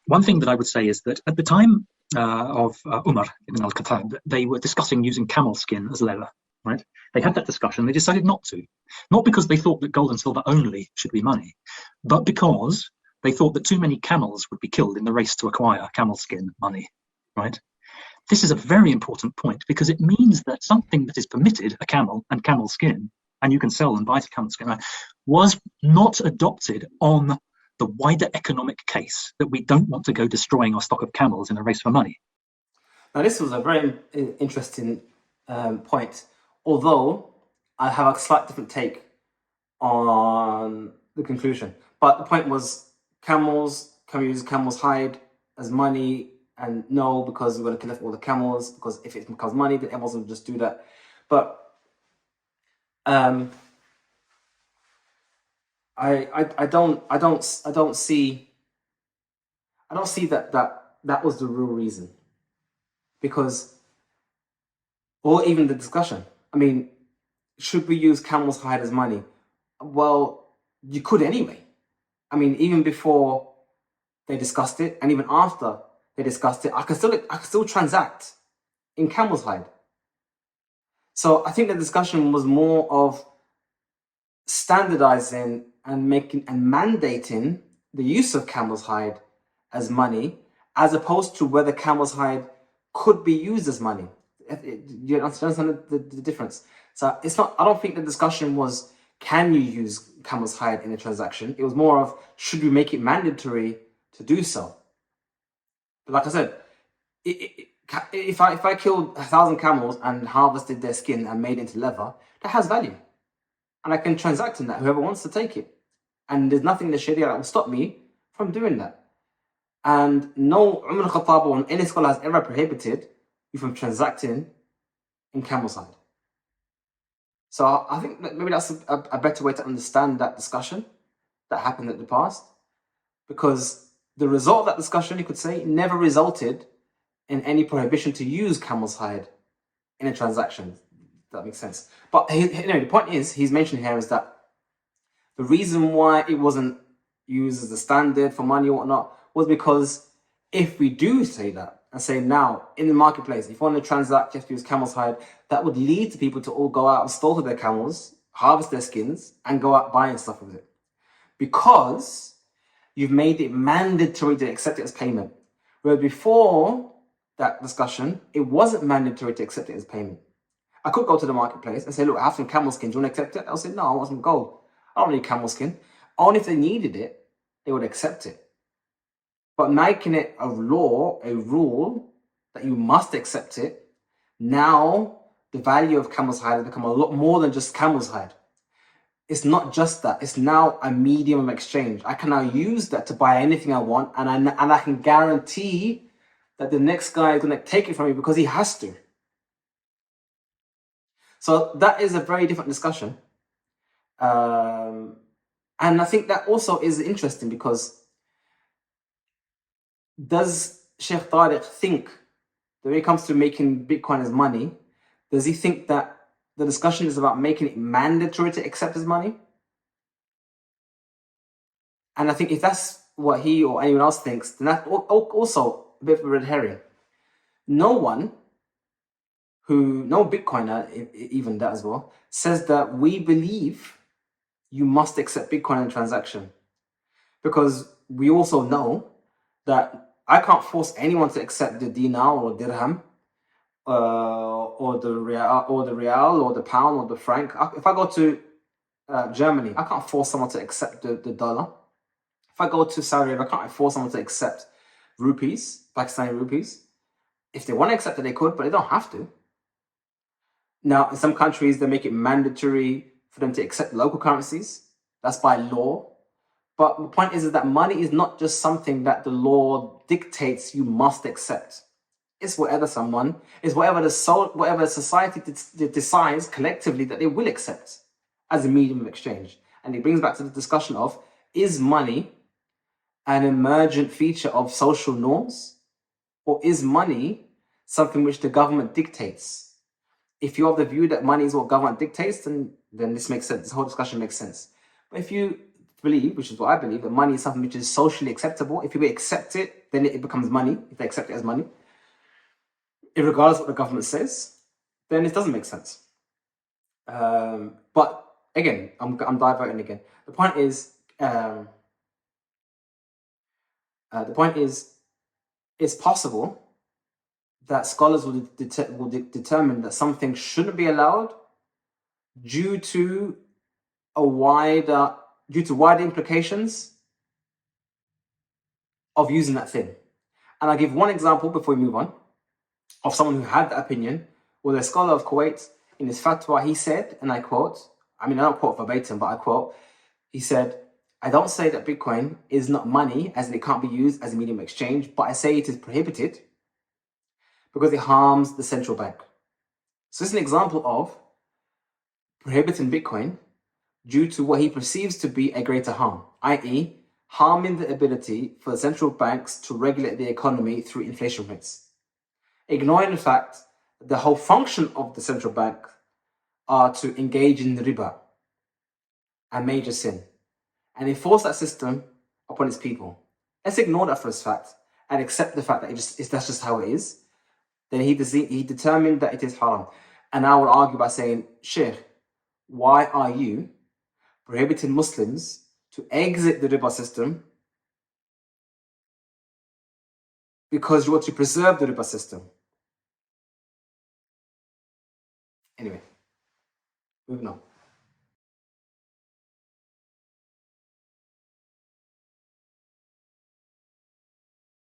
One thing that I would say is that at the time of Umar ibn al-Khattab, they were discussing using camel skin as leather, right? They had that discussion. They decided not to. Not because they thought that gold and silver only should be money, but because they thought that too many camels would be killed in the race to acquire camel skin money, right? This is a very important point because it means that something that is permitted, a camel and camel skin, and you can sell and buy camel skin, right, was not adopted on the wider economic case that we don't want to go destroying our stock of camels in a race for money. Now, this was a very interesting point, although I have a slight different take on the conclusion. But the point was, camels, can we use camel's hide as money? And no, because we're going to kill off all the camels, because if it becomes money, then everyone's going to just do that. But I don't see that was the real reason, because, or even the discussion. I mean, should we use camel's hide as money? Well, you could anyway. I mean, even before they discussed it, and even after they discussed it, I could still transact in camel's hide. So I think the discussion was more of standardizing and making and mandating the use of camel's hide as money, as opposed to whether camel's hide could be used as money. You understand the difference? So it's not. I don't think the discussion was, can you use camel's hide in a transaction? It was more of, should we make it mandatory to do so? But like I said, if I killed 1,000 camels and harvested their skin and made it into leather, that has value, and I can transact in that. Whoever wants to take it, and there's nothing in the Sharia that will stop me from doing that. And no Umar al-Khattab or any scholar has ever prohibited you from transacting in camel's hide. So I think that maybe that's a better way to understand that discussion that happened in the past, because the result of that discussion, you could say, never resulted in any prohibition to use camel's hide in a transaction. That makes sense. But the point is, he's mentioning here is that the reason why it wasn't used as a standard for money or whatnot was because if we do say that, and say now in the marketplace, if you want to transact, you have to use camel's hide, that would lead to people to all go out and slaughter their camels, harvest their skins, and go out buying stuff with it. Because you've made it mandatory to accept it as payment. Whereas before that discussion, it wasn't mandatory to accept it as payment. I could go to the marketplace and say, look, I have some camel skin, do you want to accept it? They'll say, no, I want some gold. I don't need camel skin. Only if they needed it, they would accept it. But making it a law, a rule, that you must accept it, now the value of camel's hide has become a lot more than just camel's hide. It's not just that, it's now a medium of exchange. I can now use that to buy anything I want, and I can guarantee that the next guy is going to take it from me because he has to. So that is a very different discussion. And I think that also is interesting because does Shaykh Tarek think that when it comes to making Bitcoin as money, does he think that the discussion is about making it mandatory to accept as money? And I think if that's what he or anyone else thinks, then that's also a bit of a red herring. No Bitcoiner, even that as well, says that we believe you must accept Bitcoin in a transaction. Because we also know that I can't force anyone to accept the dinar or dirham, or the real, or the pound, or the franc. If I go to Germany, I can't force someone to accept the dollar. If I go to Saudi Arabia, I can't force someone to accept rupees, Pakistani rupees. If they want to accept it, they could, but they don't have to. Now, in some countries, they make it mandatory for them to accept local currencies. That's by law. But the point is that money is not just something that the law dictates you must accept. It's whatever society decides collectively that they will accept as a medium of exchange. And it brings back to the discussion of, is money an emergent feature of social norms, or is money something which the government dictates? If you have the view that money is what government dictates, then this makes sense. This whole discussion makes sense. But if you believe, which is what I believe, that money is something which is socially acceptable. If people accept it, then it becomes money. If they accept it as money, regardless of what the government says, then it doesn't make sense. But again, I'm diverting again. The point is, it's possible that scholars will determine that something shouldn't be allowed due to wider implications of using that thing. And I'll give one example before we move on of someone who had that opinion. Well, a scholar of Kuwait, in his fatwa, he said, and I quote, I don't quote verbatim, but I quote, he said, I don't say that Bitcoin is not money, as in it can't be used as a medium of exchange, but I say it is prohibited because it harms the central bank. So this is an example of prohibiting Bitcoin due to what he perceives to be a greater harm, i.e., harming the ability for the central banks to regulate the economy through inflation rates, ignoring the fact that the whole function of the central bank are to engage in riba, a major sin, and enforce that system upon its people. Let's ignore that first fact and accept the fact that that's just how it is. Then he determined that it is haram. And I would argue by saying, Shaykh, why are you prohibiting Muslims to exit the riba system because you want to preserve the riba system? Anyway, moving on.